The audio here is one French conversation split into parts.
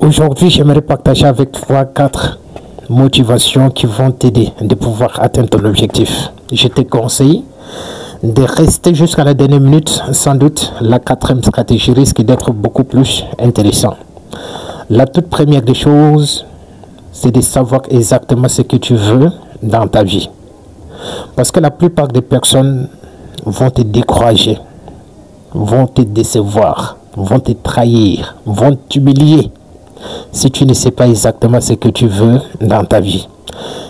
Aujourd'hui, j'aimerais partager avec toi 4 motivations qui vont t'aider de pouvoir atteindre ton objectif. Je te conseille de rester jusqu'à la dernière minute. Sans doute, la 4e stratégie risque d'être beaucoup plus intéressante. La toute première des choses, c'est de savoir exactement ce que tu veux dans ta vie. Parce que la plupart des personnes vont te décourager, vont te décevoir, vont te trahir, vont t'humilier si tu ne sais pas exactement ce que tu veux dans ta vie.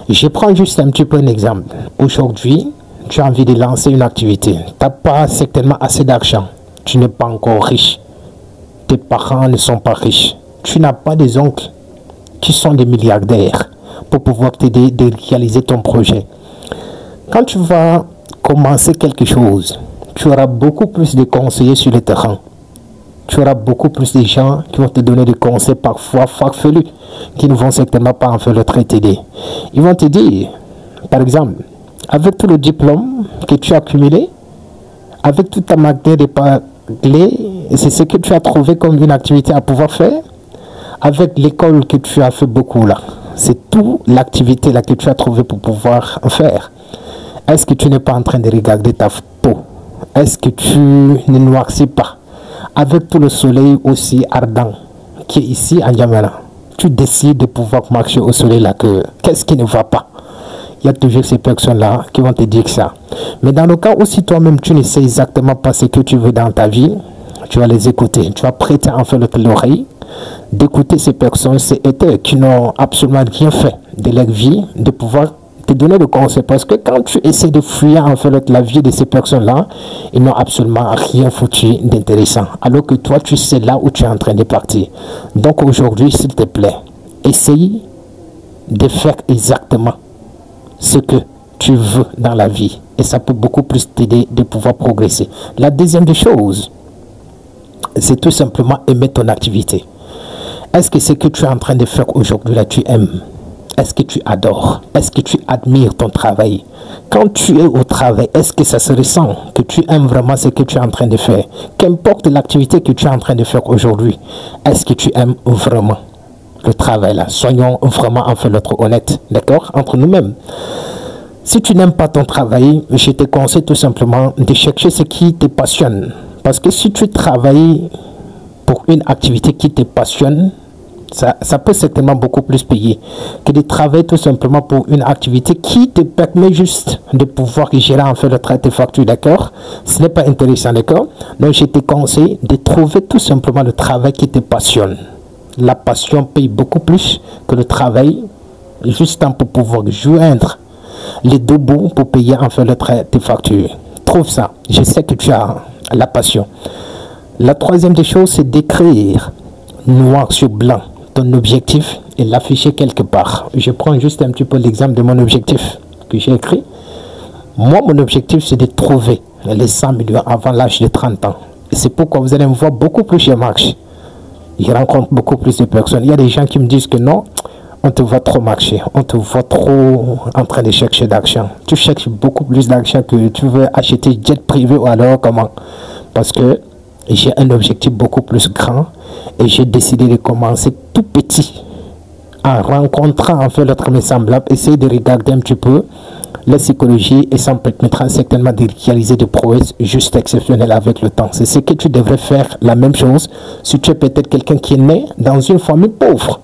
Je prends juste un petit peu un exemple. Aujourd'hui, tu as envie de lancer une activité. Tu n'as pas certainement assez d'argent. Tu n'es pas encore riche. Tes parents ne sont pas riches. Tu n'as pas des oncles qui sont des milliardaires pour pouvoir t'aider de réaliser ton projet. Quand tu vas commencer quelque chose, tu auras beaucoup plus de conseillers sur le terrain. Tu auras beaucoup plus de gens qui vont te donner des conseils parfois farfelus, qui ne vont certainement pas en faire le trait t'aider. Ils vont te dire, par exemple, avec tout le diplôme que tu as accumulé, avec toute ta matière de parler, c'est ce que tu as trouvé comme une activité à pouvoir faire, avec l'école que tu as fait beaucoup là, c'est toute l'activité là que tu as trouvé pour pouvoir faire. Est-ce que tu n'es pas en train de regarder ta peau? Est-ce que tu ne noircis pas? Avec tout le soleil aussi ardent qui est ici à N'Djamena, tu décides de pouvoir marcher au soleil là, qu'est-ce qui ne va pas? Il y a toujours ces personnes-là qui vont te dire ça. Mais dans le cas où si toi-même tu ne sais exactement pas ce que tu veux dans ta vie, tu vas les écouter. Tu vas prêter en fait l'oreille d'écouter ces personnes, ces haters qui n'ont absolument rien fait de leur vie, de pouvoir te donner le conseil. Parce que quand tu essaies de fuir en fait la vie de ces personnes-là, ils n'ont absolument rien foutu d'intéressant. Alors que toi, tu sais là où tu es en train de partir. Donc aujourd'hui, s'il te plaît, essaye de faire exactement ce que tu veux dans la vie. Et ça peut beaucoup plus t'aider de pouvoir progresser. La deuxième des choses, c'est tout simplement aimer ton activité. Est-ce que ce que tu es en train de faire aujourd'hui là, tu aimes? Est-ce que tu adores? Est-ce que tu admires ton travail? Quand tu es au travail, est-ce que ça se ressent que tu aimes vraiment ce que tu es en train de faire? Qu'importe l'activité que tu es en train de faire aujourd'hui, est-ce que tu aimes vraiment le travail là? Soyons vraiment en fait l'autre honnête, d'accord? Entre nous-mêmes. Si tu n'aimes pas ton travail, je te conseille tout simplement de chercher ce qui te passionne. Parce que si tu travailles pour une activité qui te passionne, ça peut certainement beaucoup plus payer que de travailler tout simplement pour une activité qui te permet juste de pouvoir gérer en fait le trait de facture, d'accord? Ce n'est pas intéressant, d'accord? Donc je te conseille de trouver tout simplement le travail qui te passionne. La passion paye beaucoup plus que le travail, juste pour pouvoir joindre les deux bouts pour payer en fait le trait de facture. Trouve ça, je sais que tu as la passion. La troisième des choses, c'est d'écrire noir sur blanc ton objectif et l'afficher quelque part. Je prends juste un petit peu l'exemple de mon objectif que j'ai écrit. Moi, mon objectif, c'est de trouver les 100 millions avant l'âge de 30 ans. Et c'est pourquoi vous allez me voir beaucoup plus je marche. Je rencontre beaucoup plus de personnes. Il y a des gens qui me disent que non, on te voit trop marcher, on te voit trop en train de chercher d'argent. Tu cherches beaucoup plus d'argent que tu veux acheter jet privé ou alors comment? Parce que j'ai un objectif beaucoup plus grand et j'ai décidé de commencer tout petit en rencontrant en fait l'autre mes semblables, essayer de regarder un petit peu la psychologie et ça me permettra certainement de réaliser des prouesses juste exceptionnelles avec le temps. C'est ce que tu devrais faire la même chose si tu es peut-être quelqu'un qui est né dans une famille pauvre,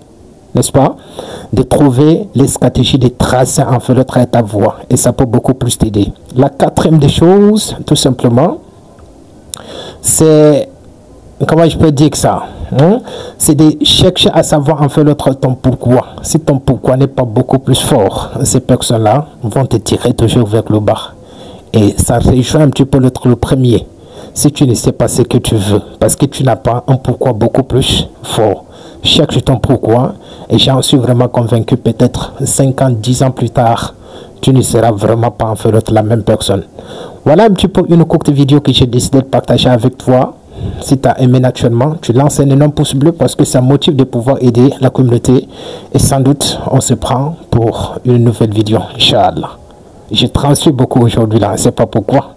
n'est-ce pas? De trouver les stratégies de tracer en fait le trait à ta voie et ça peut beaucoup plus t'aider. La quatrième des choses, tout simplement, c'est, comment je peux dire que ça, c'est de chercher à savoir en fait l'autre ton pourquoi. Si ton pourquoi n'est pas beaucoup plus fort, ces personnes-là vont te tirer toujours vers le bas. Et ça rejoint un petit peu le premier. Si tu ne sais pas ce que tu veux, parce que tu n'as pas un pourquoi beaucoup plus fort, cherche ton pourquoi et j'en suis vraiment convaincu, peut-être 5 ans, 10 ans plus tard, tu ne seras vraiment pas en fait la même personne. Voilà un petit peu une courte vidéo que j'ai décidé de partager avec toi. Si tu as aimé naturellement, tu lances un énorme pouce bleu parce que ça motive de pouvoir aider la communauté. Et sans doute, on se prend pour une nouvelle vidéo, Inch'Allah. J'ai transmis beaucoup aujourd'hui là, je ne sais pas pourquoi.